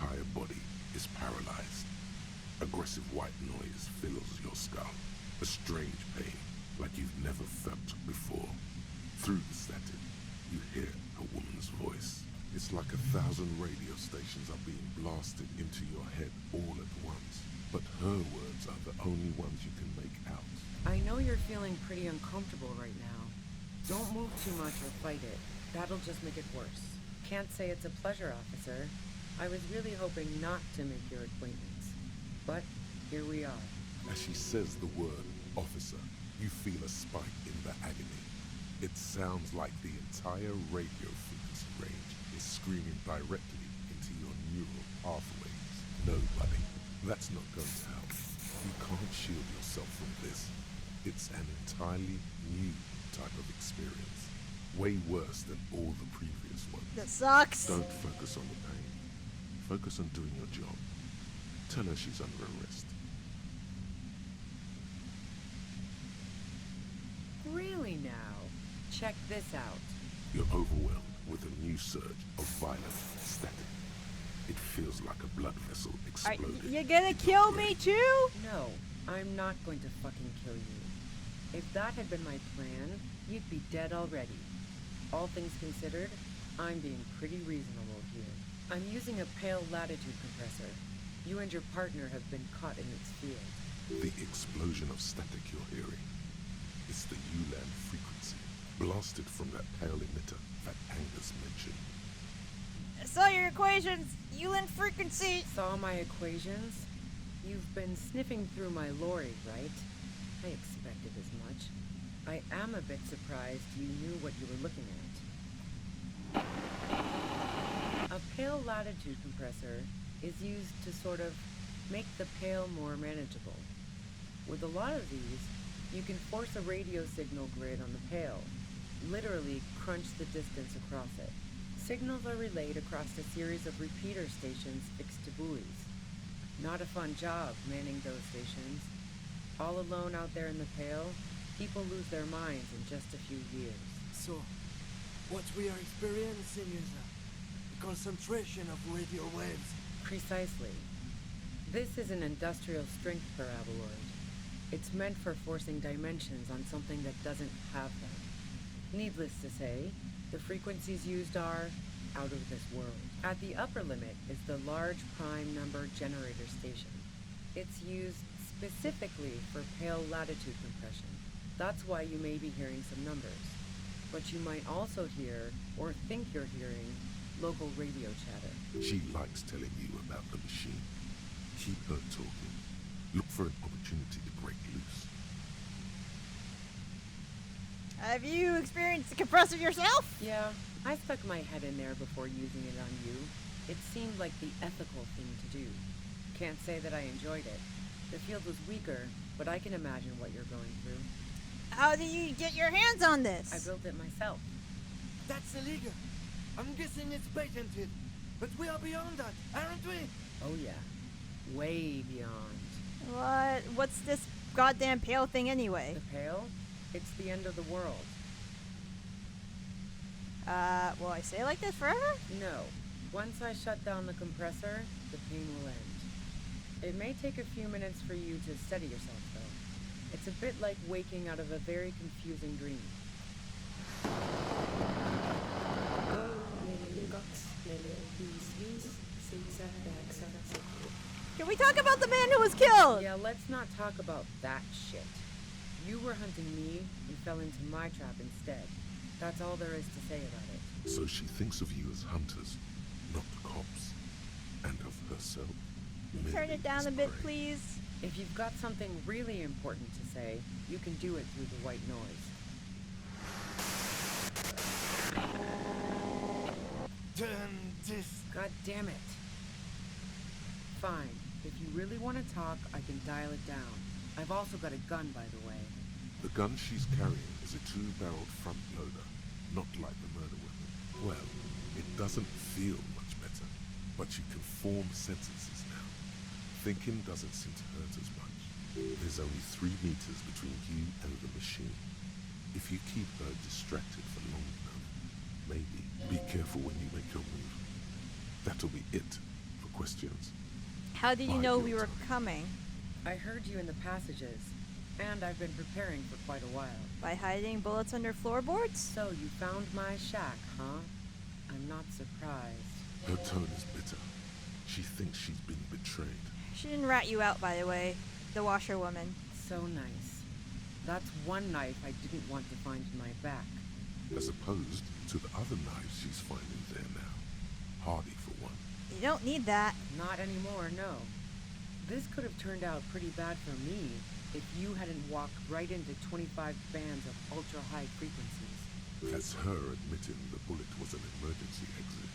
entire body is paralyzed. Aggressive white noise fills your skull. A strange pain, like you've never felt before. Through the static, you hear a woman's voice. It's like 1,000 radio stations are being blasted into your head all at once. But her words are the only ones you can make out. I know you're feeling pretty uncomfortable right now. Don't move too much or fight it. That'll just make it worse. Can't say it's a pleasure, officer. I was really hoping not to make your acquaintance. But here we are. As she says the word officer, you feel a spike in the agony. It sounds like the entire radio frequency range is screaming directly into your neural pathways. No, buddy, that's not going to help. You can't shield yourself from this. It's an entirely new type of experience. Way worse than all the previous ones. That sucks. Don't focus on the pain. Focus on doing your job. Tell her she's under arrest. Really now? Check this out. You're overwhelmed with a new surge of violent static. It feels like a blood vessel exploded. You gonna kill me too? No, I'm not going to fucking kill you. If that had been my plan, you'd be dead already. All things considered, I'm being pretty reasonable here. I'm using a pale latitude compressor. You and your partner have been caught in its field. The explosion of static you're hearing. It's the ULAN frequency, blasted from that pale emitter that Angus mentioned. I saw your equations. ULAN frequency. Saw my equations? You've been sniffing through my lorry, right? I expected as much. I am a bit surprised you knew what you were looking at. A pale latitude compressor is used to sort of make the pale more manageable. With a lot of these, you can force a radio signal grid on the pale, literally crunch the distance across it. Signals are relayed across a series of repeater stations fixed to buoys. Not a fun job manning those stations. All alone out there in the pale, people lose their minds in just a few years. So, what we are experiencing is a concentration of radio waves. Precisely. This is an industrial strength paraboloid. It's meant for forcing dimensions on something that doesn't have them. Needless to say, the frequencies used are out of this world. At the upper limit is the large prime number generator station. It's used specifically for pale latitude compression. That's why you may be hearing some numbers. But you might also hear, or think you're hearing, local radio chatter. She likes telling you about the machine. Keep her talking. Look for an opportunity to break loose. Have you experienced the compressor yourself? Yeah, I stuck my head in there before using it on you. It seemed like the ethical thing to do. Can't say that I enjoyed it. The field was weaker, but I can imagine what you're going through. How do you get your hands on this? I built it myself. That's illegal. I'm guessing it's patented. But we are beyond that, aren't we? Oh yeah, way beyond. What's this goddamn pale thing anyway? The pale? It's the end of the world. Will I stay like this forever? No. Once I shut down the compressor, the pain will end. It may take a few minutes for you to steady yourself, though. It's a bit like waking out of a very confusing dream. Can we talk about the man who was killed? Yeah, let's not talk about that shit. You were hunting me and fell into my trap instead. That's all there is to say about it. So she thinks of you as hunters, not cops. And of herself. Turn it down a bit, please. If you've got something really important to say, you can do it through the white noise. Turn this. God damn it. Fine. If you really want to talk, I can dial it down. I've also got a gun, by the way. The gun she's carrying is a 2-barreled front loader, not like the murder weapon. Well, it doesn't feel much better, but you can form sentences now. Thinking doesn't seem to hurt as much. There's only 3 meters between you and the machine. If you keep her distracted for long enough, maybe. Be careful when you make your move. That'll be it for questions. How did you Bide know your we were time. coming? I heard you in the passages, and I've been preparing for quite a while. By hiding bullets under floorboards? So you found my shack, huh? I'm not surprised. Her tone is bitter. She thinks she's been betrayed. She didn't rat you out, by the way. The washerwoman. So nice. That's one knife I didn't want to find in my back. As opposed to the other knives she's finding there now. Hardy for one. You don't need that. Not anymore, no. This could have turned out pretty bad for me if you hadn't walked right into 25 bands of ultra-high frequencies. That's her admitting the bullet was an emergency exit.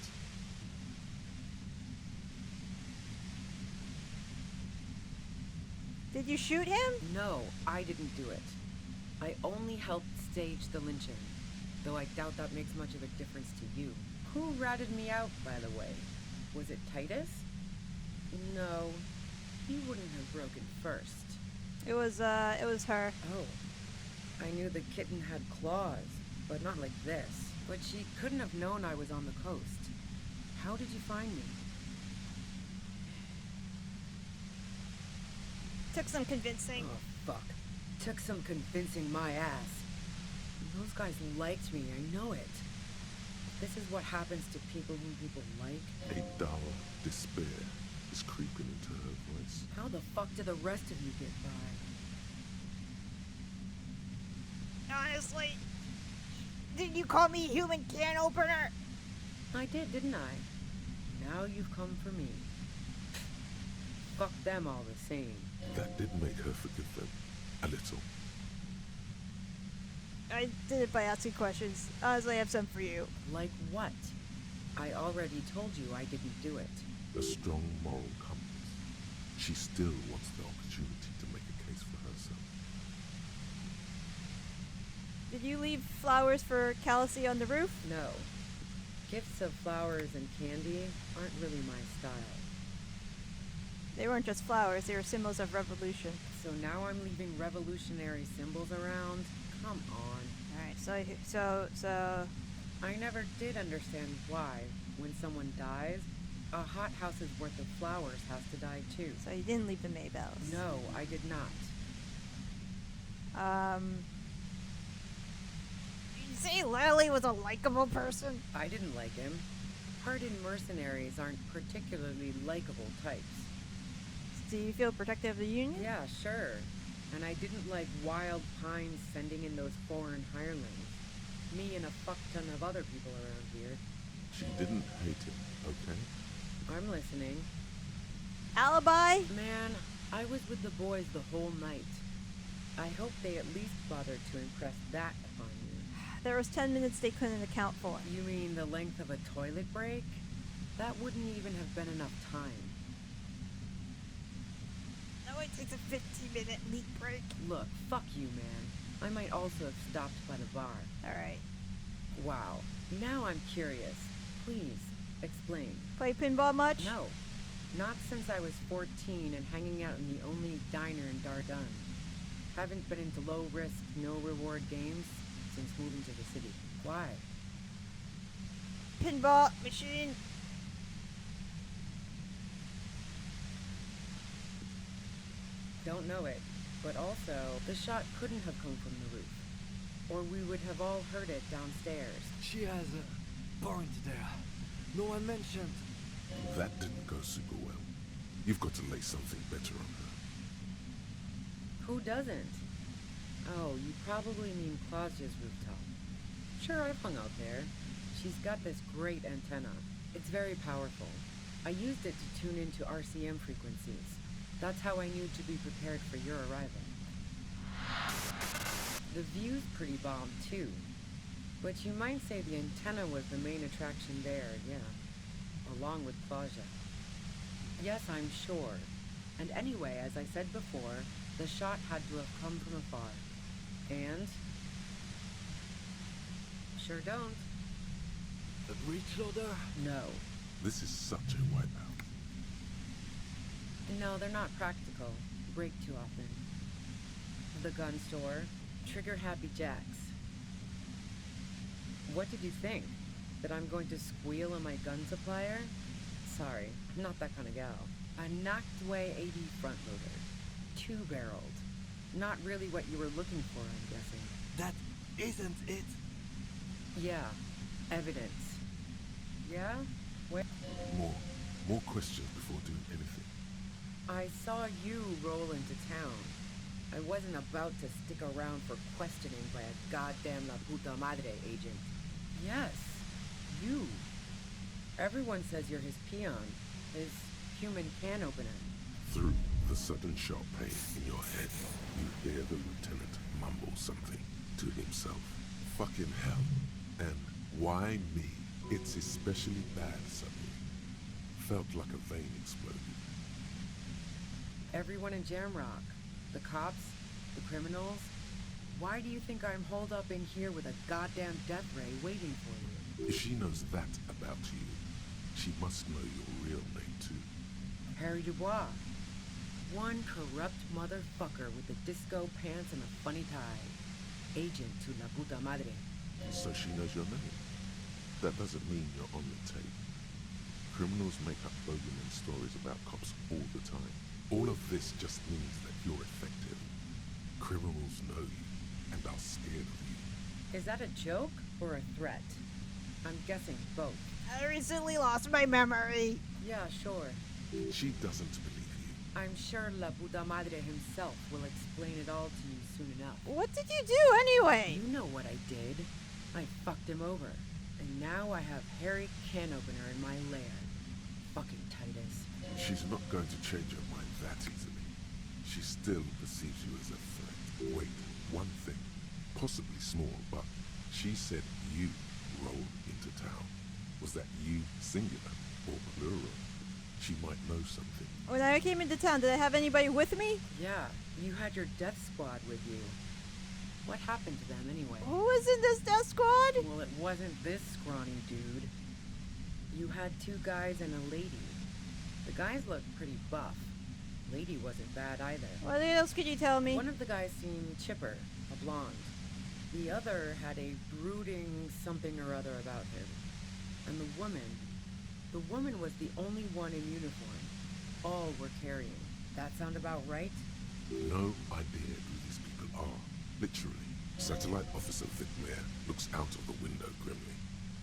Did you shoot him? No, I didn't do it. I only helped stage the lynching, though I doubt that makes much of a difference to you. Who ratted me out, by the way? Was it Titus? No, he wouldn't have broken first. It was her. Oh, I knew the kitten had claws, but not like this. But she couldn't have known I was on the coast. How did you find me? Took some convincing. Oh, fuck. Took some convincing my ass. Those guys liked me, I know it. This is what happens to people whom people like. A dull despair is creeping into her voice. How the fuck do the rest of you get by? Honestly, did you call me human can opener? I did, didn't I? Now you've come for me. Fuck them all the same. That did make her forgive them. A little. I did it by asking questions. Honestly, I have some for you. Like what? I already told you I didn't do it. A strong moral compass. She still wants the opportunity to make a case for herself. Did you leave flowers for Callice on the roof? No. Gifts of flowers and candy aren't really my style. They weren't just flowers, they were symbols of revolution. So now I'm leaving revolutionary symbols around? Come on. Alright, so I never did understand why, when someone dies, a hothouse's worth of flowers has to die too. So you didn't leave the Maybells. No, I did not. You say Lily was a likable person? I didn't like him. Hardened mercenaries aren't particularly likable types. Do you feel protective of the Union? Yeah, sure. And I didn't like Wild Pines sending in those foreign hirelings. Me and a fuck ton of other people around here. She didn't hate him, okay? I'm listening. Alibi? Man, I was with the boys the whole night. I hope they at least bothered to impress that upon you. There was 10 minutes they couldn't account for. You mean the length of a toilet break? That wouldn't even have been enough time. No, it takes a 15-minute leak break. Look, fuck you, man. I might also have stopped by the bar. Alright. Wow. Now I'm curious. Please, explain. Play pinball much? No. Not since I was 14 and hanging out in the only diner in Dardun. Haven't been into low-risk, no-reward games since moving to the city. Why? Pinball machine. Don't know it. But also, the shot couldn't have come from the roof. Or we would have all heard it downstairs. She has a warrant there. No one mentioned. That didn't go super well. You've got to lay something better on her. Who doesn't? Oh, you probably mean Claudia's rooftop. Sure, I've hung out there. She's got this great antenna. It's very powerful. I used it to tune into RCM frequencies. That's how I knew to be prepared for your arrival. The view's pretty bomb, too. But you might say the antenna was the main attraction there, yeah. Along with Claudia. Yes, I'm sure. And anyway, as I said before, the shot had to have come from afar. And? Sure don't. A breech loader? No. This is such a wipeout. No, they're not practical. Break too often. The gun store. Trigger-happy jacks. What did you think? That I'm going to squeal on my gun supplier? sorry. I'm not that kind of gal. A knocked way 80 front loader. Two-barreled. Not really what you were looking for, I'm guessing. That isn't it. Yeah. Evidence. Yeah? Where? More questions before doing anything. I saw you roll into town. I wasn't about to stick around for questioning by a goddamn la puta madre agent. Yes. You. Everyone says you're his peon. His human can opener. Through the sudden sharp pain in your head, you hear the lieutenant mumble something to himself. Fucking hell. And why me? It's especially bad suddenly. Felt like a vein exploded. Everyone in Jamrock. The cops. The criminals. Why do you think I'm holed up in here with a goddamn death ray waiting for you? If she knows that about you, she must know your real name too. Harry Dubois. One corrupt motherfucker with the disco pants and a funny tie. Agent to la puta madre. So she knows your name. That doesn't mean you're on the tape. Criminals make up bogeyman stories about cops all the time. All of this just means that you're effective. Criminals know you and are scared of you. Is that a joke or a threat? I'm guessing both. I recently lost my memory. Yeah, sure. She doesn't believe you. I'm sure La Puta Madre himself will explain it all to you soon enough. What did you do anyway? You know what I did. I fucked him over. And now I have Harry Can Opener in my lair. Fucking Titus. She's not going to change her mind that easily. She still perceives you as a threat. Wait, one thing. Possibly small, but she said you rolled into town. Was that you singular or plural? She might know something. When I came into town, did I have anybody with me? Yeah, you had your death squad with you. What happened to them anyway? Who was in this death squad? Well, it wasn't this scrawny dude. You had two guys and a lady. The guys looked pretty buff. Lady wasn't bad either. What else could you tell me? One of the guys seemed chipper, a blonde. The other had a brooding something or other about him. And the woman was the only one in uniform. All were carrying. That sound about right? No idea who these people are. Literally. Satellite Officer Vic Mayer looks out of the window grimly,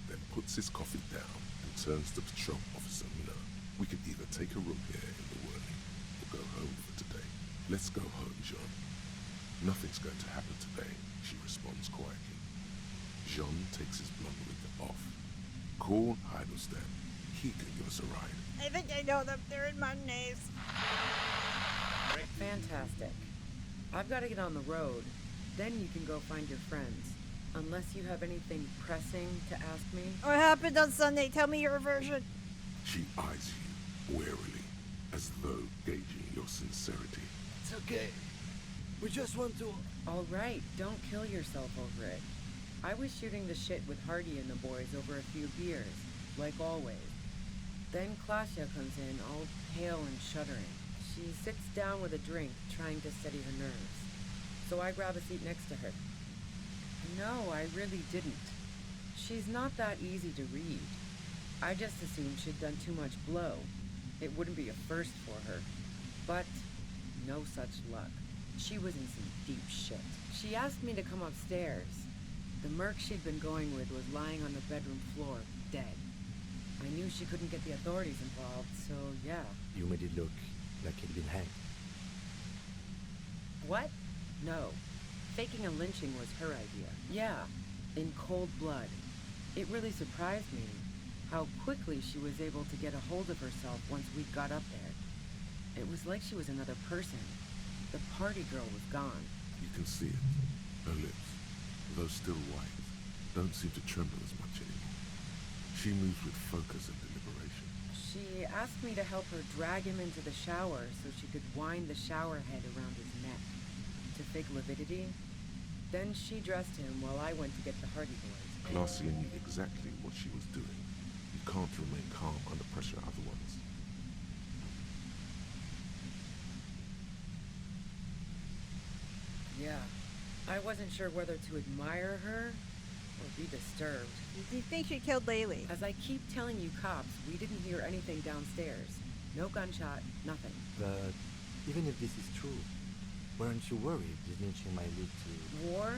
then puts his coffee down and turns to Patrol Officer Miller. We could either take a room here in the whirling or go home for today. Let's go home, Jean. Nothing's going to happen today, she responds quietly. Jean takes his blonde wig off. Call Heidelstein. He can give us a ride. I think I know them. They're in Mondays. Fantastic. I've got to get on the road. Then you can go find your friends. Unless you have anything pressing to ask me. What happened on Sunday? Tell me your version. She eyes you warily, as though gauging your sincerity. It's okay. We just want to... All right, don't kill yourself over it. I was shooting the shit with Hardy and the boys over a few beers, like always. Then Klasha comes in, all pale and shuddering. She sits down with a drink, trying to steady her nerves. So I grab a seat next to her. No, I really didn't. She's not that easy to read. I just assumed she'd done too much blow. It wouldn't be a first for her. But no such luck. She was in some deep shit. She asked me to come upstairs. The merc she'd been going with was lying on the bedroom floor, dead. I knew she couldn't get the authorities involved, so yeah. You made it look like he'd been hanged. What? No. Faking a lynching was her idea. Yeah, in cold blood. It really surprised me how quickly she was able to get a hold of herself once we got up there. It was like she was another person. The party girl was gone. You can see it. Her lips, though still white, don't seem to tremble as much anymore. She moves with focus and deliberation. She asked me to help her drag him into the shower so she could wind the shower head around his neck. To fake lividity. Then she dressed him while I went to get the Hardy boys. Glacia knew exactly what she was doing. You can't remain calm under pressure otherwise. Yeah. I wasn't sure whether to admire her or be disturbed. Do you think she killed Laylee? As I keep telling you cops, we didn't hear anything downstairs. No gunshot, nothing. But even if this is true, weren't you worried the lynching might lead to... War?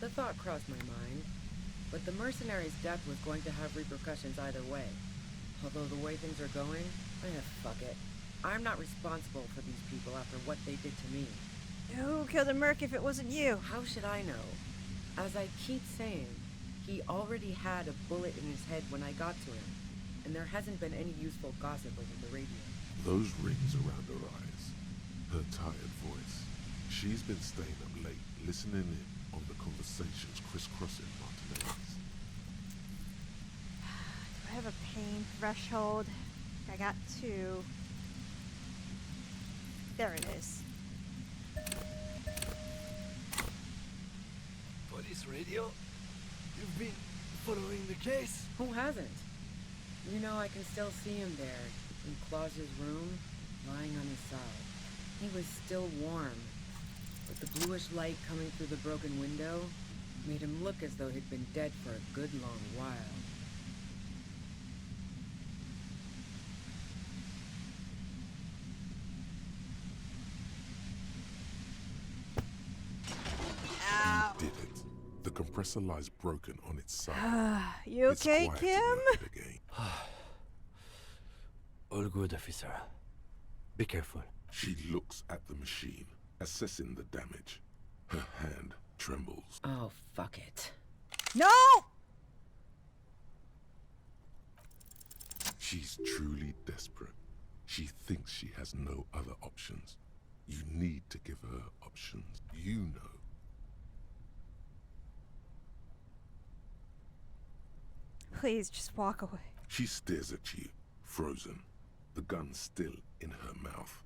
The thought crossed my mind. But the mercenary's death was going to have repercussions either way. Although the way things are going, fuck it. I'm not responsible for these people after what they did to me. Who killed a merc if it wasn't you? How should I know? As I keep saying, he already had a bullet in his head when I got to him, and there hasn't been any useful gossip over the radio. Those rings around her eyes, her tired voice. She's been staying up late, listening in on the conversations crisscrossing Martinez. Do I have a pain threshold? I got 2. There it is. Police radio? You've been following the case? Who hasn't? You know, I can still see him there, in Claus's room, lying on his side. He was still warm, but the bluish light coming through the broken window made him look as though he'd been dead for a good long while. Ow. You did it. The compressor lies broken on its side. You It's okay, quiet in Kim? your head again. All good, officer. Be careful. She looks at the machine, assessing the damage. Her hand trembles. Oh, fuck it. No! She's truly desperate. She thinks she has no other options. You need to give her options. You know. Please, just walk away. She stares at you, frozen, the gun still in her mouth,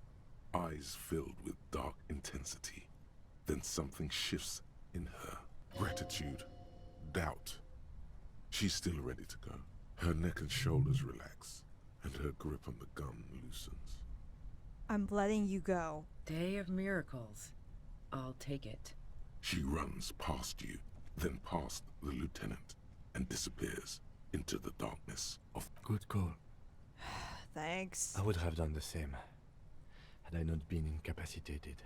eyes filled with dark intensity. Then something shifts in her. Gratitude, doubt. She's still ready to go. Her neck and shoulders relax, and her grip on the gun loosens. I'm letting you go. Day of miracles. I'll take it. She runs past you, then past the lieutenant, and disappears into the darkness of... Good call. Thanks. I would have done the same, had I not been incapacitated.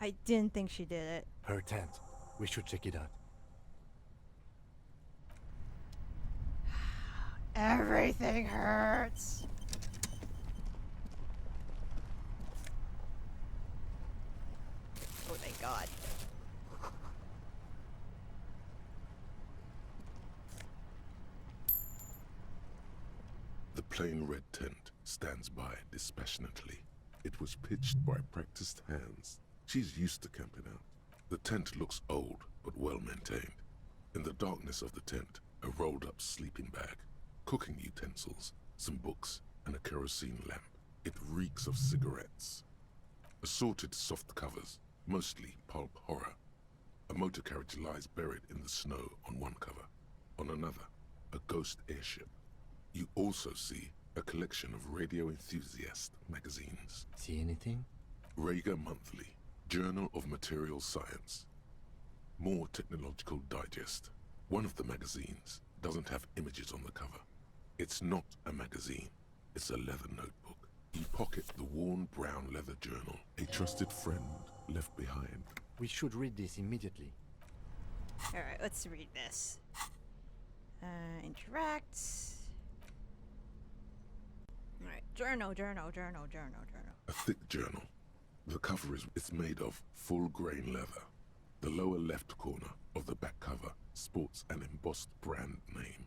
I didn't think she did it. Her tent. We should check it out. Everything hurts. Oh, thank God. The plain red tent stands by dispassionately. It was pitched by practiced hands. She's used to camping out. The tent looks old, but well maintained. In the darkness of the tent, a rolled up sleeping bag, cooking utensils, some books, and a kerosene lamp. It reeks of cigarettes. Assorted soft covers, mostly pulp horror. A motor carriage lies buried in the snow on one cover. On another, a ghost airship. You also see a collection of radio enthusiast magazines. See anything? Rager Monthly, Journal of Material Science. More Technological Digest. One of the magazines doesn't have images on the cover. It's not a magazine, it's a leather notebook. You pocket the worn brown leather journal a trusted friend left behind. We should read this immediately. Alright, let's read this. Interact. Alright, journal. A thick journal. The cover is made of full-grain leather. The lower left corner of the back cover sports an embossed brand name.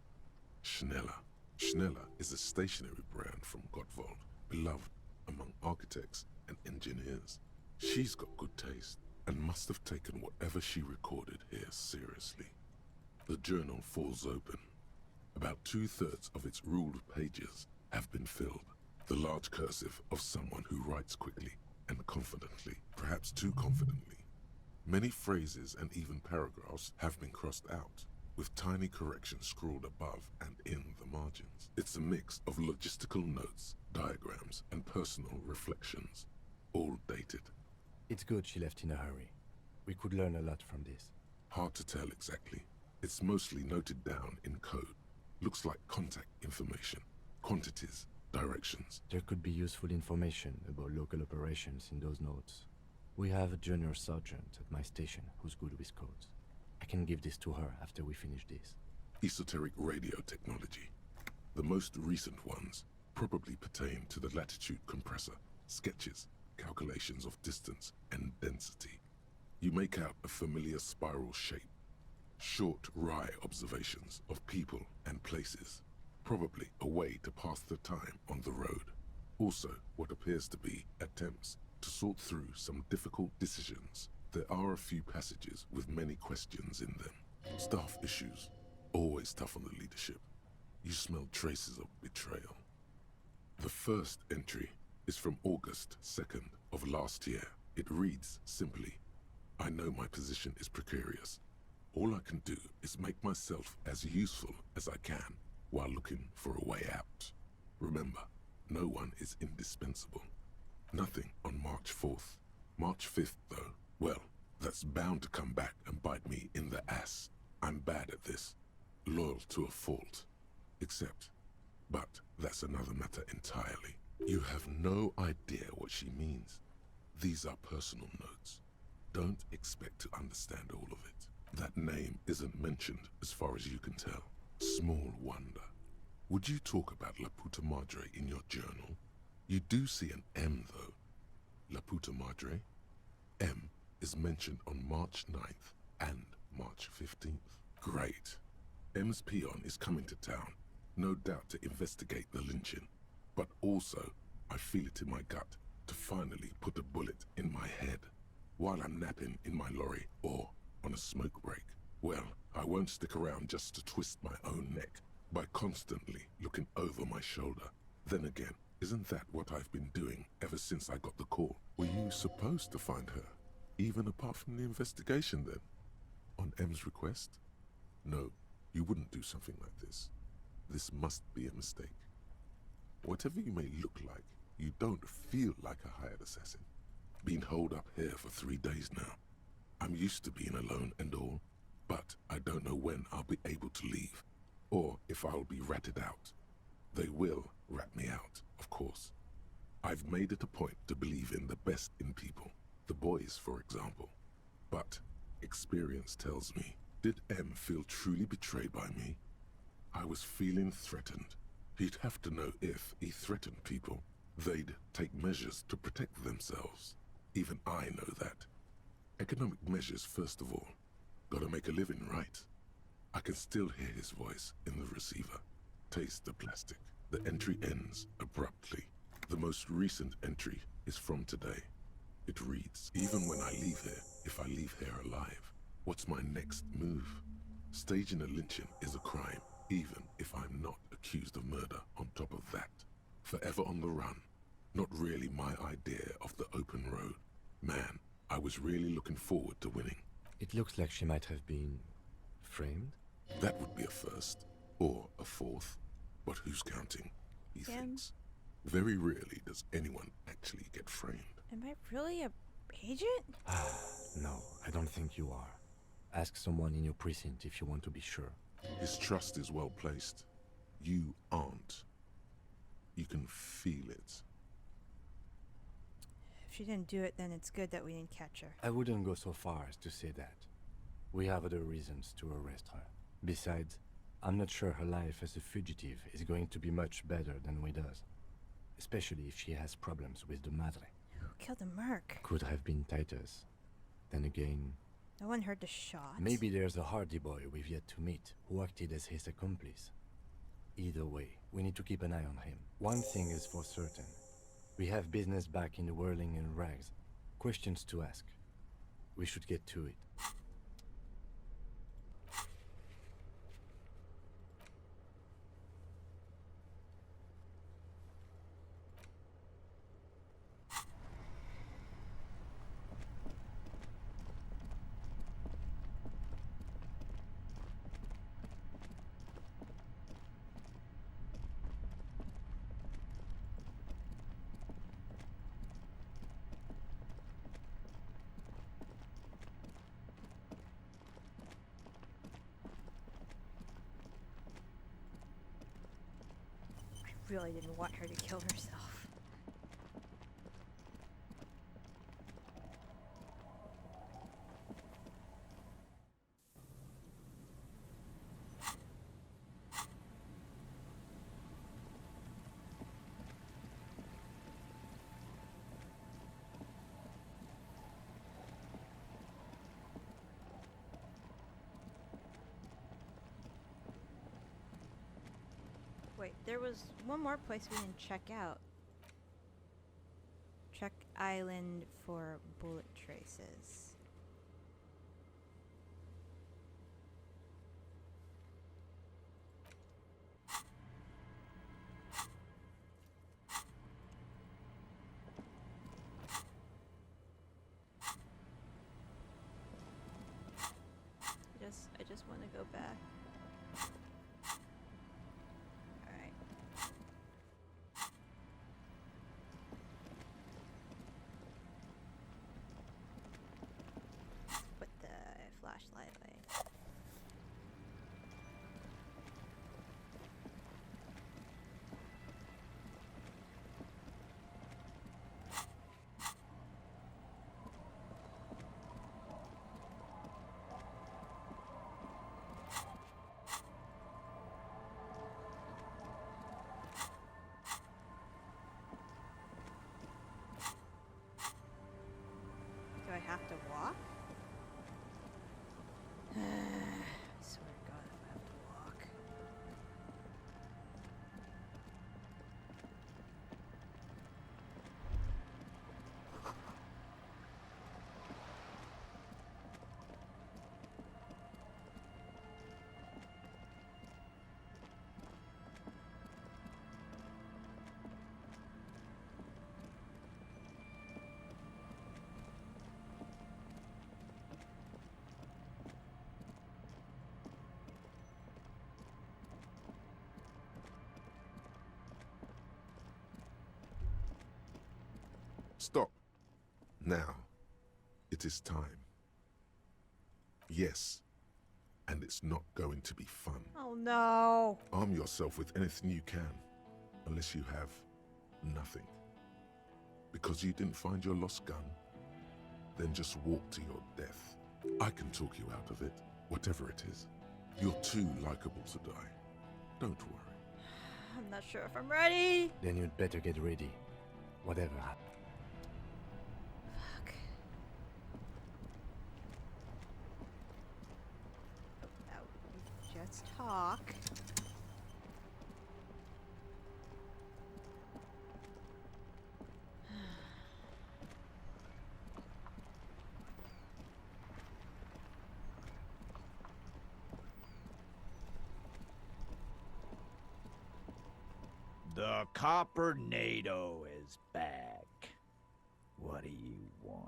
Schneller. Schneller is a stationery brand from Gottwald, beloved among architects and engineers. She's got good taste and must have taken whatever she recorded here seriously. The journal falls open. About 2/3 of its ruled pages have been filled. The large cursive of someone who writes quickly and confidently, perhaps too confidently. Many phrases and even paragraphs have been crossed out, with tiny corrections scrawled above and in the margins. It's a mix of logistical notes, diagrams, and personal reflections, all dated. It's good she left in a hurry. We could learn a lot from this. Hard to tell exactly. It's mostly noted down in code. Looks like contact information, quantities, directions. There could be useful information about local operations in those notes. We have a junior sergeant at my station who's good with codes. I can give this to her after we finish this. Esoteric radio technology. The most recent ones probably pertain to the latitude compressor, sketches, calculations of distance and density. You make out a familiar spiral shape. Short, wry observations of people and places. Probably a way to pass the time on the road. Also, what appears to be attempts to sort through some difficult decisions. There are a few passages with many questions in them. Staff issues. Always tough on the leadership. You smell traces of betrayal. The first entry is from August 2nd of last year. It reads simply, I know my position is precarious. All I can do is make myself as useful as I can while looking for a way out. Remember, no one is indispensable. Nothing on March 4th. March 5th, though, well, that's bound to come back and bite me in the ass. I'm bad at this. Loyal to a fault. But that's another matter entirely. You have no idea what she means. These are personal notes. Don't expect to understand all of it. That name isn't mentioned as far as you can tell. Small wonder. Would you talk about La Puta Madre in your journal? You do see an M, though. La Puta Madre. M is mentioned on March 9th and March 15th. Great. M's peon is coming to town, no doubt to investigate the lynching. But also, I feel it in my gut to finally put a bullet in my head while I'm napping in my lorry or on a smoke break. Well, I won't stick around just to twist my own neck by constantly looking over my shoulder. Then again, isn't that what I've been doing ever since I got the call? Were you supposed to find her, even apart from the investigation then? On M's request? No, you wouldn't do something like this. This must be a mistake. Whatever you may look like, you don't feel like a hired assassin. Been holed up here for 3 days now. I'm used to being alone and all, but I don't know when I'll be able to leave, or if I'll be ratted out. They will rat me out, of course. I've made it a point to believe in the best in people, the boys, for example. But experience tells me, did M feel truly betrayed by me? I was feeling threatened. He'd have to know if he threatened people, they'd take measures to protect themselves. Even I know that. Economic measures first of all. Gotta make a living, right? I can still hear his voice in the receiver. Taste the plastic. The entry ends abruptly. The most recent entry is from today. It reads, even when I leave here, if I leave here alive, what's my next move? Staging a lynching is a crime, even if I'm not accused of murder on top of that. Forever on the run. Not really my idea of the open road. Man, I was really looking forward to winning. It looks like she might have been framed. That would be a first, or a fourth. But who's counting? He Tim? thinks. Very rarely does anyone actually get framed. Am I really a agent? No, I don't think you are. Ask someone in your precinct if you want to be sure. His trust is well placed. You aren't. You can feel it. If she didn't do it, then it's good that we didn't catch her. I wouldn't go so far as to say that. We have other reasons to arrest her. Besides, I'm not sure her life as a fugitive is going to be much better than we does. Especially if she has problems with the Madre. Who killed the merc? Could have been Titus. Then again, No one heard the shot. maybe there's a Hardy boy we've yet to meet who acted as his accomplice. Either way, we need to keep an eye on him. One thing is for certain. We have business back in the whirling and rags. Questions to ask. We should get to it. really didn't want her to kill herself. Wait, there was one more place we didn't check out. Check island for bullet traces. I just want to go back. Alright. Put the flashlight away. Do I have to walk? I swear to God, if I have to walk. Stop. Now. It is time. Yes. And it's not going to be fun. Oh no! Arm yourself with anything you can, unless you have nothing. Because you didn't find your lost gun, then just walk to your death. I can talk you out of it, whatever it is. You're too likable to die. Don't worry. I'm not sure if I'm ready! Then you'd better get ready. Whatever happens. Fuck. Oh, just talk. The Coppernado is back. What do you want?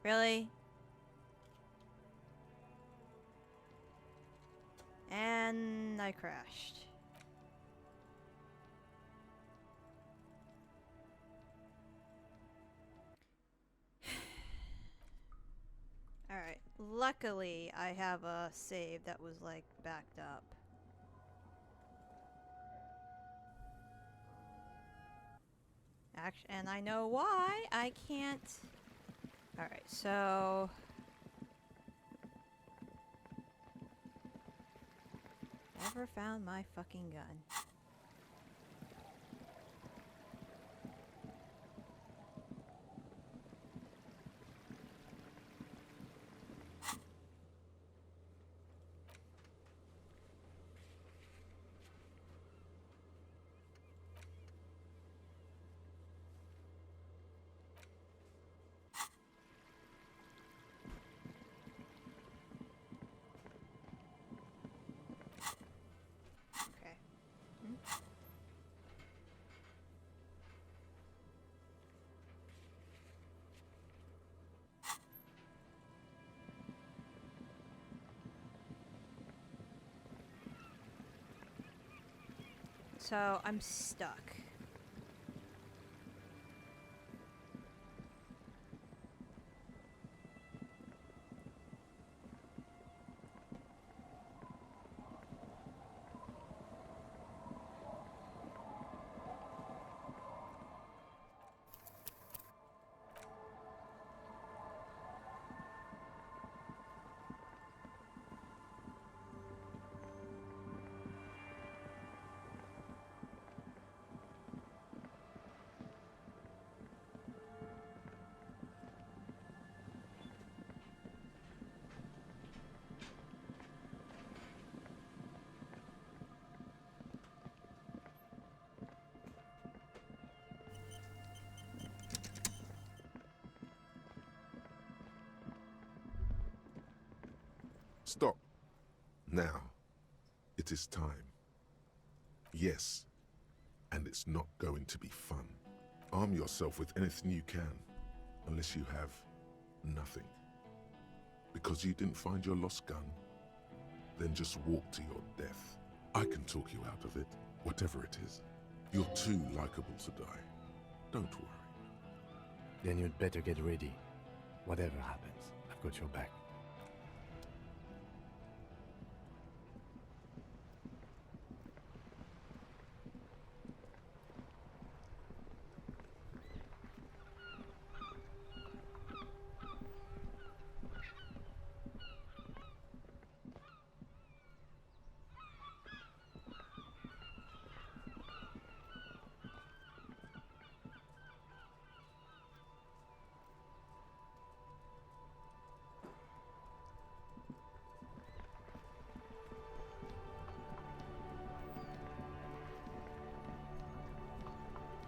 Really? And I crashed. Alright, luckily I have a save that was like backed up. And I know why I can't. Alright, so never found my fucking gun. So I'm stuck. Stop. Now. It is time. Yes. And it's not going to be fun. Arm yourself with anything you can, unless you have nothing. Because you didn't find your lost gun, then just walk to your death. I can talk you out of it, whatever it is. You're too likable to die. Don't worry. Then you'd better get ready. Whatever happens, I've got your back.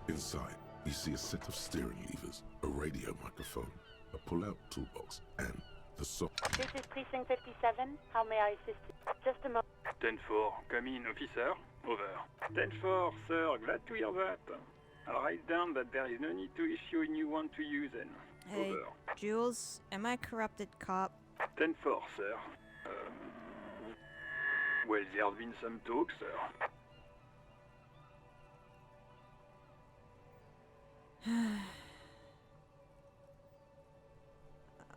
Inside, you see a set of steering levers, a radio microphone, a pull-out toolbox, and the This is Precinct 57. How may I assist you? Just a moment. 10-4, come in, officer. Over. 10-4, sir, glad to hear that. I'll write down that there is no need to issue a new one to you then. Hey, Over. Jules, am I a corrupted cop? 10-4, sir. Well, there's been some talk, sir.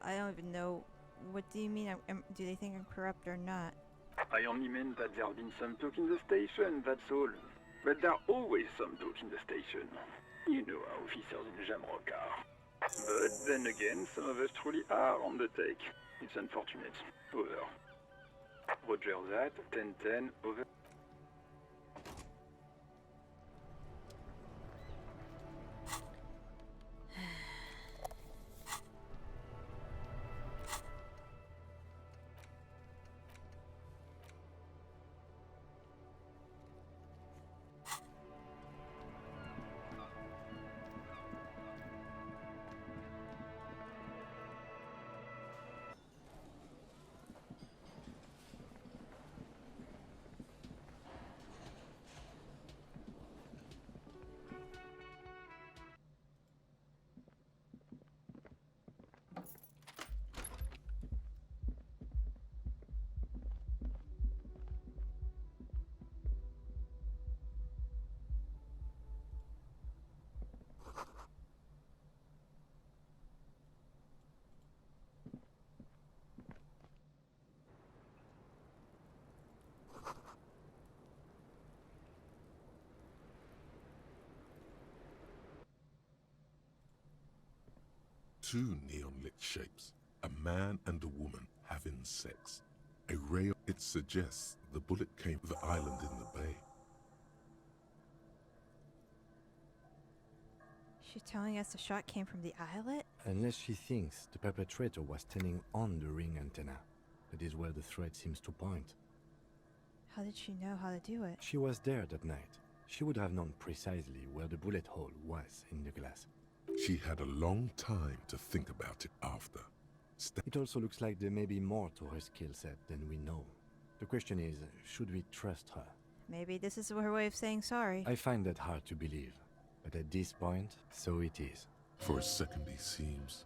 I don't even know. What do you mean? Do they think I'm corrupt or not? I only meant that there's been some talk in the station, that's all. But there's always some talk in the station. You know how officers in Jamrock are. But then again, some of us truly are on the take. It's unfortunate. Over. Roger that, 10-10, over. Two neon-lit shapes, a man and a woman having sex. A ray, it suggests the bullet came from the island in the bay. She's telling us the shot came from the islet? Unless she thinks the perpetrator was standing on the ring antenna. That is where the thread seems to point. How did she know how to do it? She was there that night. She would have known precisely where the bullet hole was in the glass. She had a long time to think about it after. It also looks like there may be more to her skill set than we know. The question is, should we trust her? Maybe this is her way of saying sorry. I find that hard to believe. But at this point, so it is. For a second he seems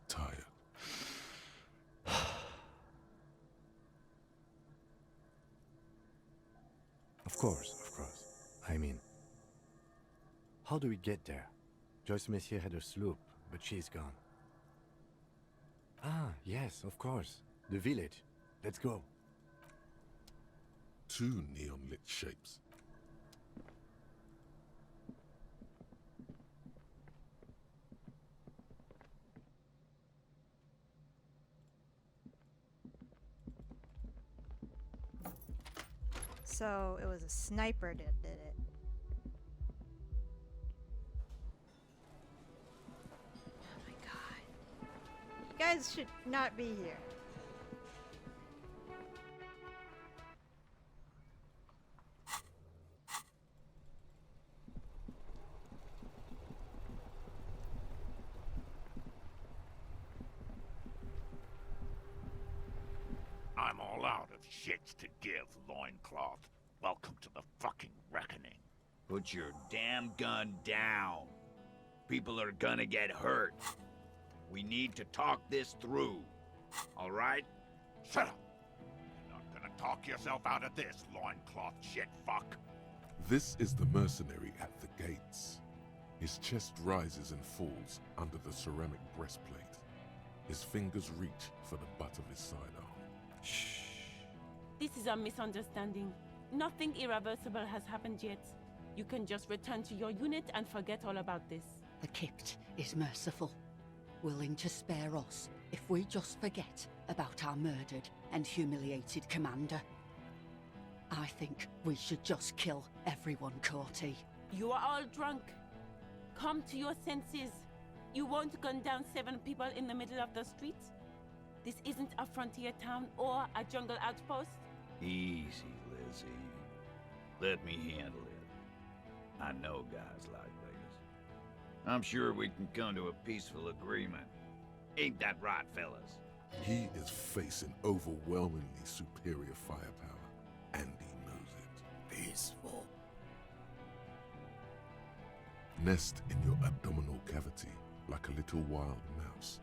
tired. Of course. I mean, how do we get there? Joyce Messier had a sloop, but she's gone. Ah, yes, of course. The village. Let's go. 2 neon-lit shapes. So it was a sniper that did it. Oh my god. You guys should not be here. I'm all out of shits to give, loincloth. Welcome to the fucking reckoning. Put your damn gun down. People are gonna get hurt. We need to talk this through. All right? Shut up. You're not gonna talk yourself out of this, loincloth shit fuck. This is the mercenary at the gates. His chest rises and falls under the ceramic breastplate. His fingers reach for the butt of his sidearm. Shh. This is a misunderstanding. Nothing irreversible has happened yet. You can just return to your unit and forget all about this. The Kypt is merciful, willing to spare us if we just forget about our murdered and humiliated commander. I think we should just kill everyone, Courty. You are all drunk. Come to your senses. You won't gun down 7 people in the middle of the street. This isn't a frontier town or a jungle outpost. Easy, Lizzie. Let me handle it. I know guys like this. I'm sure we can come to a peaceful agreement. Ain't that right, fellas? He is facing overwhelmingly superior firepower, and he knows it. Peaceful. Nest in your abdominal cavity like a little wild mouse.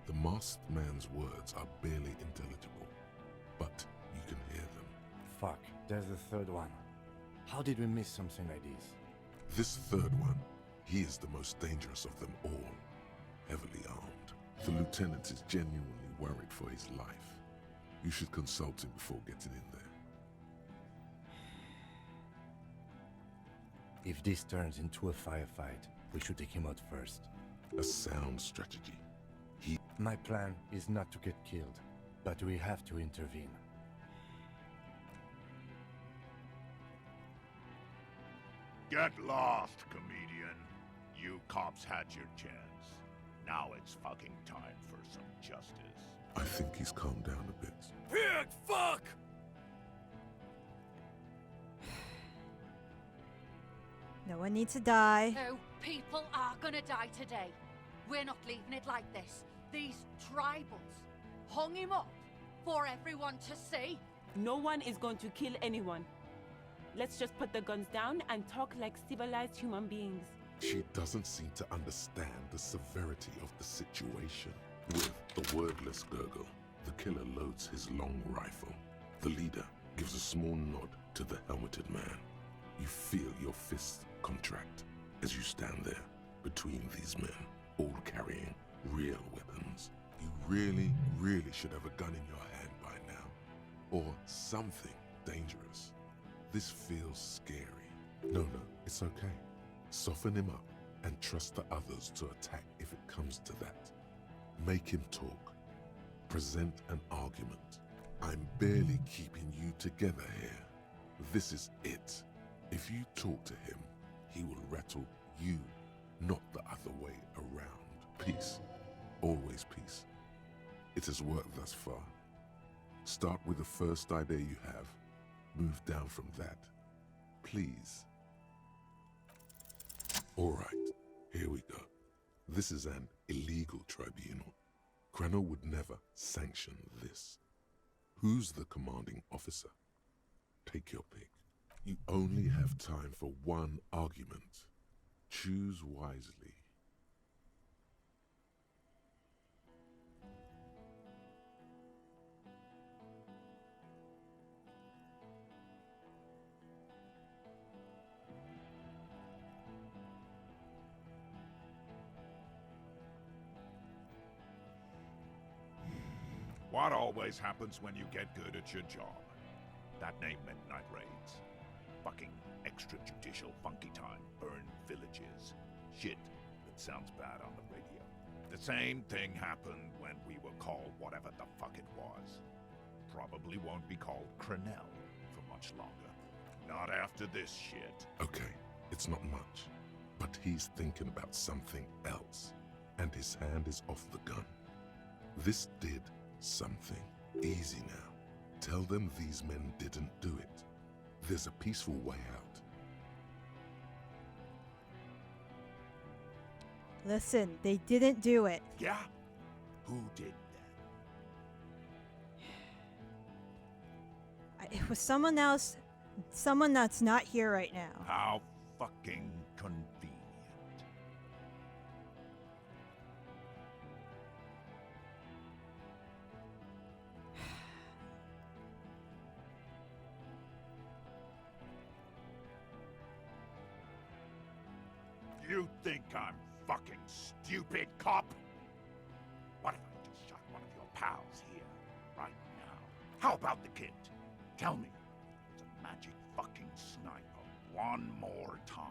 The masked man's words are barely intelligible, but you can hear them. Fuck, there's a third one. How did we miss something like this? This third one, he is the most dangerous of them all, heavily armed. The lieutenant is genuinely worried for his life. You should consult him before getting in there. If this turns into a firefight, we should take him out first. A sound strategy. My plan is not to get killed, but we have to intervene. Get lost, comedian. You cops had your chance. Now it's fucking time for some justice. I think he's calmed down a bit. Pig fuck! No one needs to die. No, people are gonna die today. We're not leaving it like this. These tribals hung him up for everyone to see. No one is going to kill anyone. Let's just put the guns down and talk like civilized human beings. She doesn't seem to understand the severity of the situation. With the wordless gurgle, the killer loads his long rifle. The leader gives a small nod to the helmeted man. You feel your fists contract as you stand there between these men, all carrying real weapons. You really should have a gun in your hand by now. Or something dangerous. This feels scary. No, it's okay. Soften him up and trust the others to attack if it comes to that. Make him talk. Present an argument. I'm barely keeping you together here. This is it. If you talk to him, he will rattle you, not the other way around. Peace. Always peace. It has worked thus far. Start with the first idea you have. Move down from that. Please. All right, here we go. This is an illegal tribunal. Crano would never sanction this. Who's the commanding officer? Take your pick. You only have time for one argument. Choose wisely. What always happens when you get good at your job? That name meant night raids. Fucking extrajudicial funky time, burn villages. Shit that sounds bad on the radio. The same thing happened when we were called whatever the fuck it was. Probably won't be called Crenell for much longer. Not after this shit. Okay, it's not much, but he's thinking about something else, and his hand is off the gun. This did something. Easy now. Tell them these men didn't do it. There's a peaceful way out. Listen, they didn't do it. Yeah? Who did that? It was someone else. Someone that's not here right now. How fucking convenient. You think I'm fucking stupid, cop? What if I just shot one of your pals here, right now? How about the kid? Tell me, it's a magic fucking sniper one more time.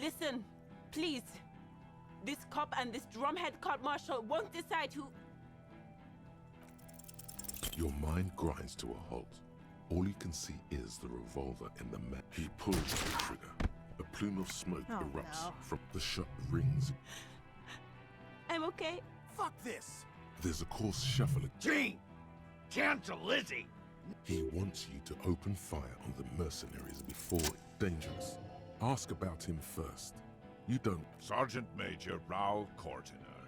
Listen, please. This cop and this drumhead court marshal won't decide who... Your mind grinds to a halt. All you can see is the revolver in the mat. He pulls the trigger. A plume of smoke erupts from the shot rings. I'm okay. Fuck this. There's a coarse shuffle. Gene! Cancel Lizzie! He wants you to open fire on the mercenaries before it's dangerous. Ask about him first. You don't. Sergeant Major Raoul Cortiner,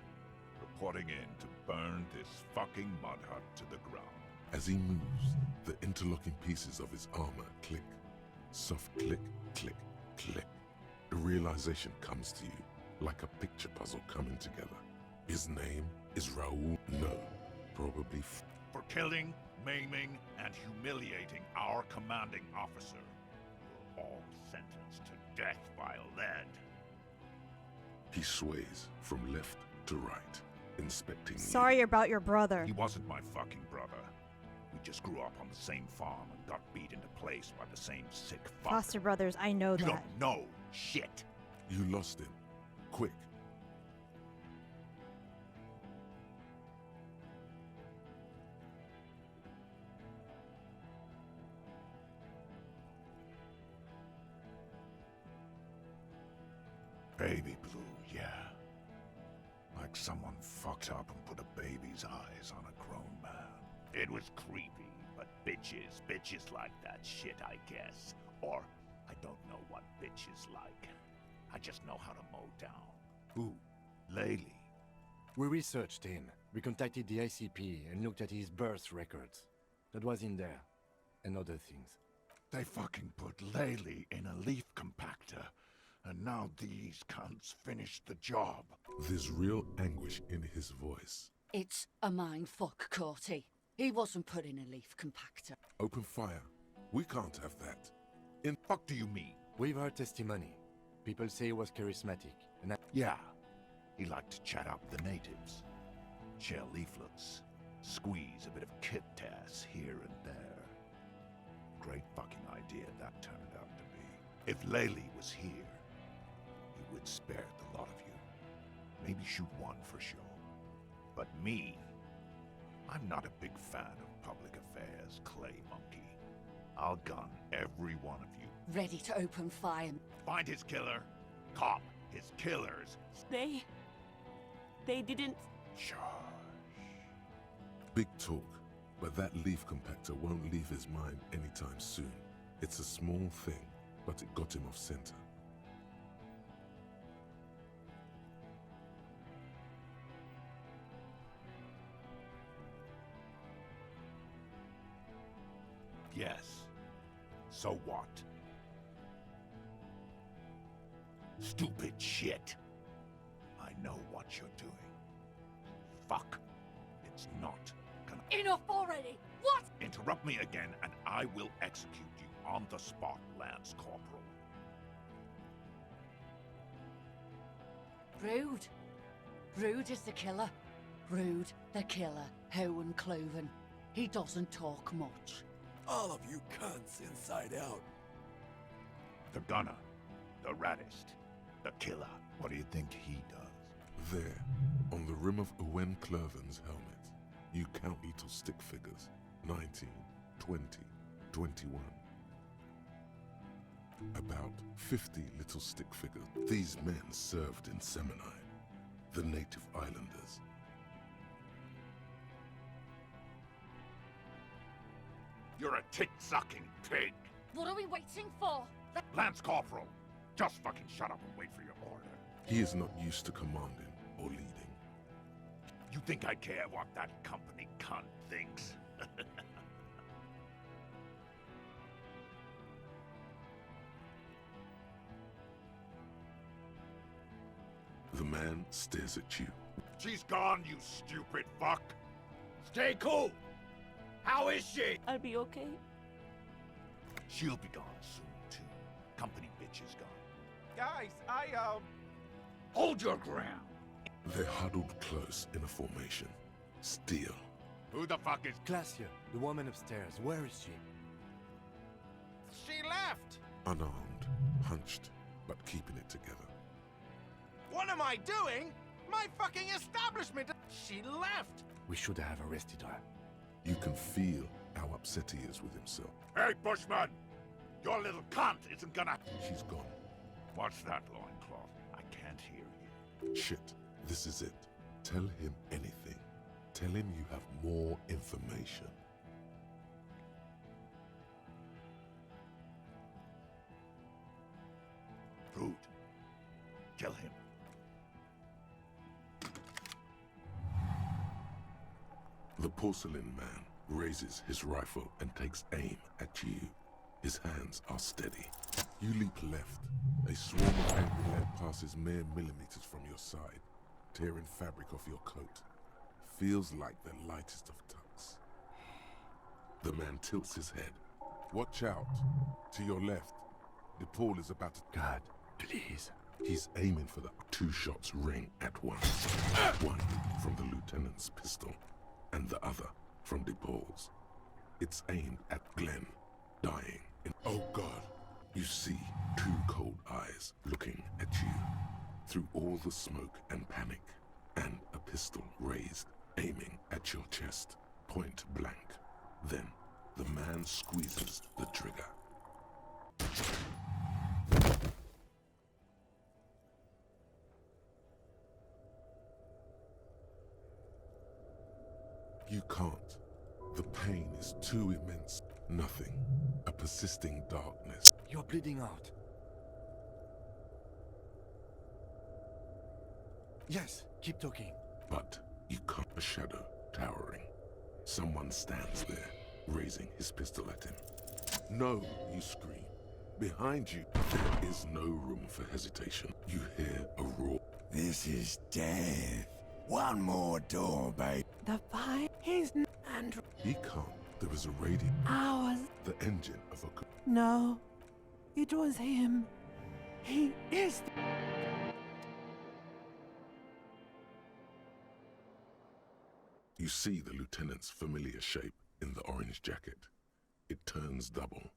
reporting in to burn this fucking mud hut to the ground. As he moves, the interlocking pieces of his armor click. Soft click, click, click. The realization comes to you like a picture puzzle coming together. His name is Raoul. No, probably for killing, maiming, and humiliating our commanding officer. You're all sentenced to death by lead. He sways from left to right, inspecting Sorry about your brother. He wasn't my fucking brother. We just grew up on the same farm and got beat into place by the same sick fuck. Foster brothers, I know You that. don't know shit. You lost him. Quick. Baby blue, yeah. Like someone fucked up and put a baby's eyes on a grown man. It was creepy, but bitches like that shit, I guess. Or, I don't know what bitches like. I just know how to mow down. Who? Laylee. We researched him. We contacted the ICP and looked at his birth records. That was in there. And other things. They fucking put Laylee in a leaf compactor. And now these cunts finished the job. There's real anguish in his voice. It's a mindfuck, Corty. He wasn't put in a leaf compactor. Open fire. We can't have that. In fuck do you mean? We've heard testimony. People say he was charismatic, and yeah. He liked to chat up the natives. Share leaflets. Squeeze a bit of kit tass here and there. Great fucking idea that turned out to be. If Laylee was here, he would spare the lot of you. Maybe shoot one for show. But me, I'm not a big fan of public affairs, clay monkey. I'll gun every one of you. Ready to open fire. Find his killer. Cop his killers. They didn't... Shush. Big talk, but that leaf compactor won't leave his mind anytime soon. It's a small thing, but it got him off center. Yes. So what? Stupid shit. I know what you're doing. Fuck. It's not gonna... Enough already! What? Interrupt me again and I will execute you on the spot, Lance Corporal. Rude. Rude is the killer. Rude, the killer. How uncloven. He doesn't talk much. All of you cunts inside out. The gunner, the raddest, the killer. What do you think he does? There, on the rim of Owen Clerven's helmet, you count little stick figures. 19, 20, 21. About 50 little stick figures. These men served in Seminai, the native islanders. You're a tit-sucking pig. What are we waiting for? Lance Corporal, just fucking shut up and wait for your order. He is not used to commanding or leading. You think I care what that company cunt thinks? The man stares at you. She's gone, you stupid fuck. Stay cool. How is she? I'll be okay. She'll be gone soon, too. Company bitch is gone. Guys, Hold your ground. They're huddled close in a formation. Steel. Who the fuck is... Glacia, the woman upstairs, where is she? she left! Unarmed, hunched, but keeping it together. What am I doing? My fucking establishment! She left! We should have arrested her. You can feel how upset he is with himself. Hey, Bushman! Your little cunt isn't gonna... She's gone. What's that, loincloth? I can't hear you. Shit, this is it. Tell him anything. Tell him you have more information. Rude. Kill him. The porcelain man raises his rifle and takes aim at you. His hands are steady. You leap left. A swarm of angry lead passes mere millimeters from your side, tearing fabric off your coat. Feels like the lightest of tucks. The man tilts his head. Watch out. To your left. DePaul is about to... God, please. He's aiming for the... 2 shots ring at once. One from the lieutenant's pistol, and the other from DePaul's. It's aimed at Glenn, dying. Oh God. You see 2 cold eyes looking at you. Through all the smoke and panic, and a pistol raised, aiming at your chest, point blank. Then, the man squeezes the trigger. You can't. The pain is too immense. Nothing. A persisting darkness. You're bleeding out. Yes, keep talking. But you can't. A shadow towering. Someone stands there, raising his pistol at him. No, you scream. Behind you, there is no room for hesitation. You hear a roar. This is death. One more door, babe. The fire is and He can't. There is a radio. ours. The engine of a... No, it was him. He is. You see the lieutenant's familiar shape in the orange jacket. It turns double,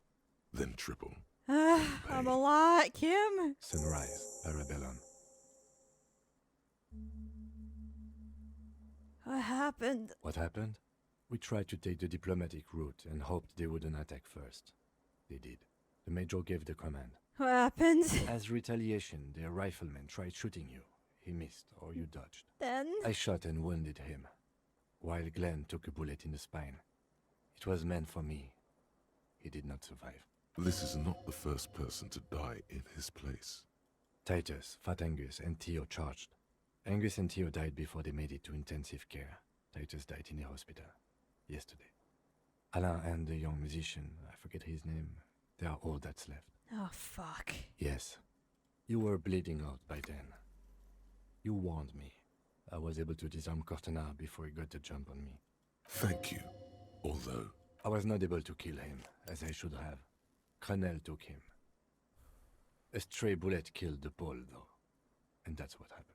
then triple. I'm a lot, Kim. Sunrise, Parabellum. What happened? What happened? We tried to take the diplomatic route and hoped they wouldn't attack first. They did. The major gave the command. What happened? As retaliation, their rifleman tried shooting you. He missed, or you dodged. Then? I shot and wounded him, while Glenn took a bullet in the spine. It was meant for me. He did not survive. This is not the first person to die in his place. Titus, Fat Angus, and Theo charged. Angus and Theo died before they made it to intensive care. Titus died in a hospital yesterday. Alain and the young musician, I forget his name, they are all that's left. Oh, fuck. Yes. You were bleeding out by then. You warned me. I was able to disarm Cortana before he got the jump on me. Thank you. Although... I was not able to kill him, as I should have. Crenel took him. A stray bullet killed the Paul, though. And that's what happened.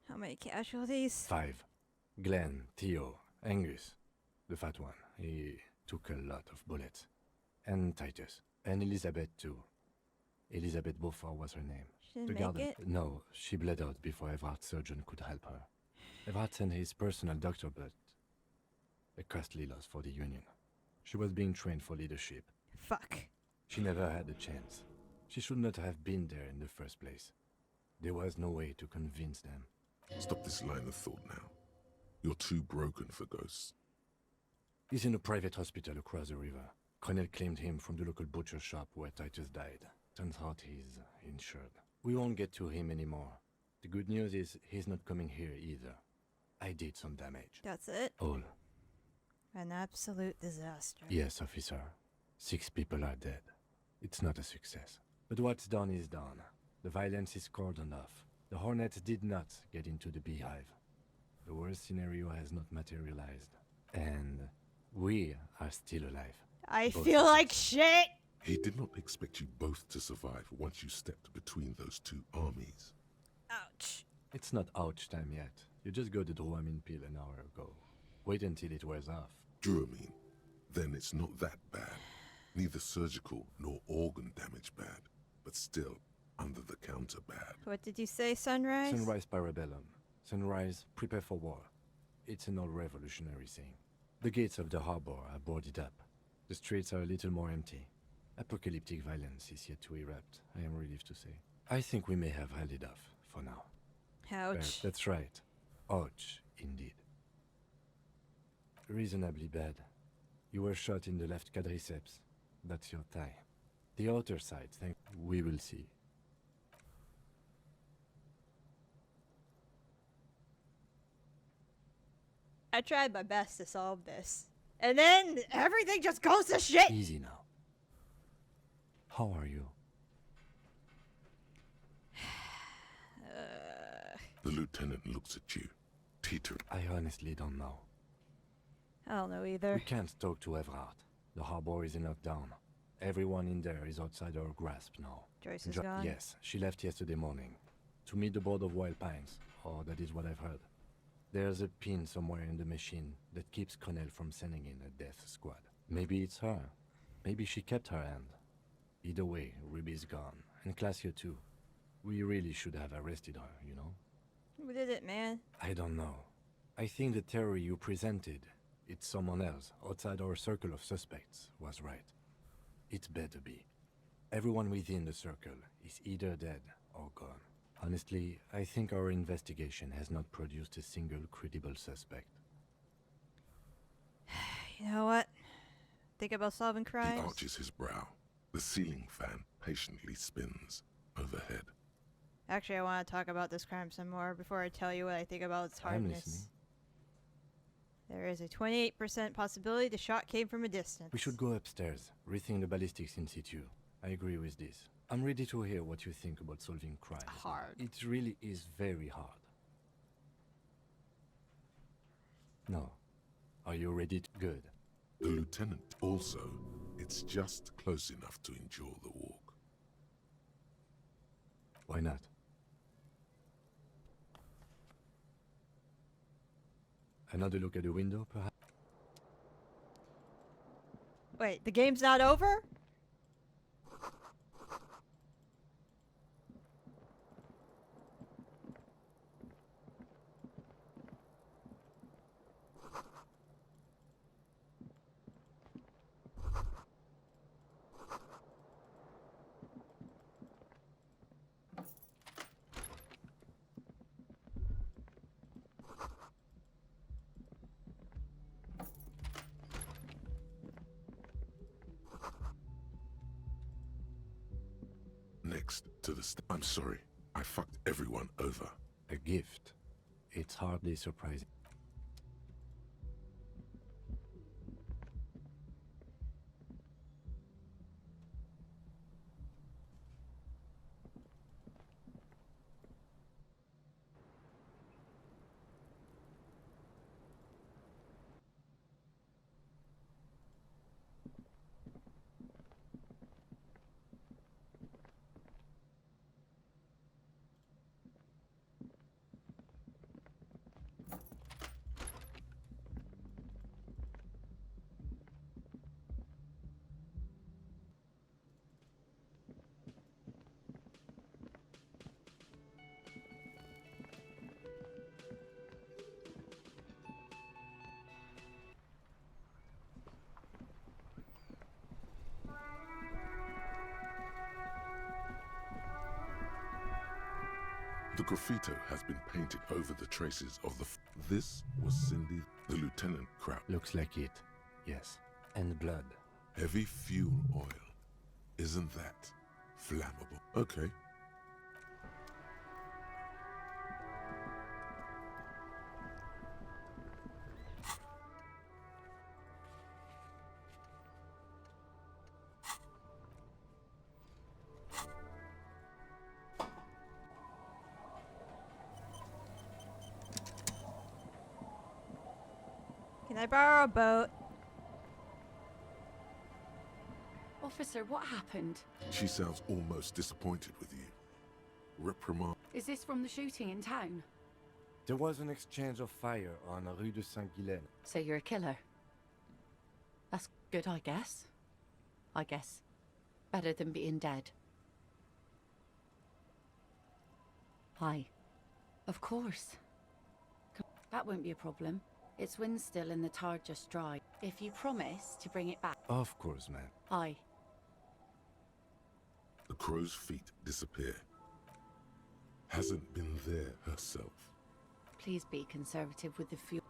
How many casualties? 5. Glenn, Theo, Angus. the fat one. He took a lot of bullets. And Titus. And Elizabeth, too. Elizabeth Beaufort was her name. She didn't make it? No, she bled out before Everard's surgeon could help her. Everard sent his personal doctor, but a costly loss for the Union. She was being trained for leadership. Fuck. She never had a chance. She should not have been there in the first place. There was no way to convince them. Stop this line of thought now. You're too broken for ghosts. He's in a private hospital across the river. Cornell claimed him from the local butcher shop where Titus died. Turns out he's insured. We won't get to him anymore. The good news is he's not coming here either. I did some damage. That's it? All. An absolute disaster. Yes, officer. 6 people are dead. It's not a success. But what's done is done. The violence is cordoned off. The Hornets did not get into the beehive. The worst scenario has not materialized. And we are still alive. I Both feel of like us. shit! He did not expect you both to survive once you stepped between those two armies. Ouch. It's not ouch time yet. You just got the Dramamine pill an hour ago. Wait until it wears off. Dramamine? Then it's not that bad. Neither surgical nor organ damage bad, but still under-the-counter bad. What did you say, Sunrise? Sunrise Parabellum. Sunrise, prepare for war. It's an old revolutionary saying. The gates of the harbor are boarded up. The streets are a little more empty. Apocalyptic violence is yet to erupt, I am relieved to say. I think we may have held it off, for now. Ouch. That's right. Ouch, indeed. Reasonably bad. You were shot in the left quadriceps. That's your thigh. The outer side, we will see. I tried my best to solve this. And then everything just goes to shit! Easy now. How are you? The lieutenant looks at you, teetering. I honestly don't know. I don't know either. We can't talk to Everard. The harbor is in lockdown. Everyone in there is outside our grasp now. Joyce is gone? Yes, she left yesterday morning. To meet the board of Wild Pines. Or that is what I've heard. There's a pin somewhere in the machine that keeps Connell from sending in a death squad. Maybe it's her. Maybe she kept her hand. Either way, Ruby's gone. And Claudia too. We really should have arrested her, you know? Who did it, man? I don't know. I think the theory you presented, it's someone else, outside our circle of suspects, was right. It better be. Everyone within the circle is either dead or gone. Honestly, I think our investigation has not produced a single credible suspect. You know what? Think about solving crimes? He arches his brow. The ceiling fan patiently spins overhead. Actually, I want to talk about this crime some more before I tell you what I think about its I'm hardness. listening. There is a 28% possibility the shot came from a distance. We should go upstairs, rethink the ballistics in situ. I agree with this. I'm ready to hear what you think about solving crimes. Hard. It really is very hard. No. Are you ready to... Good. The lieutenant also. It's just close enough to endure the walk. Why not? Another look at the window, perhaps? Wait, the game's not over? Next to the I'm sorry. I fucked everyone over. A gift. It's hardly surprising. The graffito has been painted over the traces of the... This was Cindy, the Lieutenant Kraut. Looks like it, yes. And blood. Heavy fuel oil. Isn't that flammable? Okay. Can I borrow a boat? Officer, what happened? She sounds almost disappointed with you. Reprimand. Is this from the shooting in town? There was an exchange of fire on Rue de Saint-Guylaine. So you're a killer? That's good, I guess. Better than being dead. Hi. Of course. That won't be a problem. Its wind's still and the tar just dry. If you promise to bring it back. Of course, man. Aye. The crow's feet disappear. Hasn't been there herself. Please be conservative with the fuel.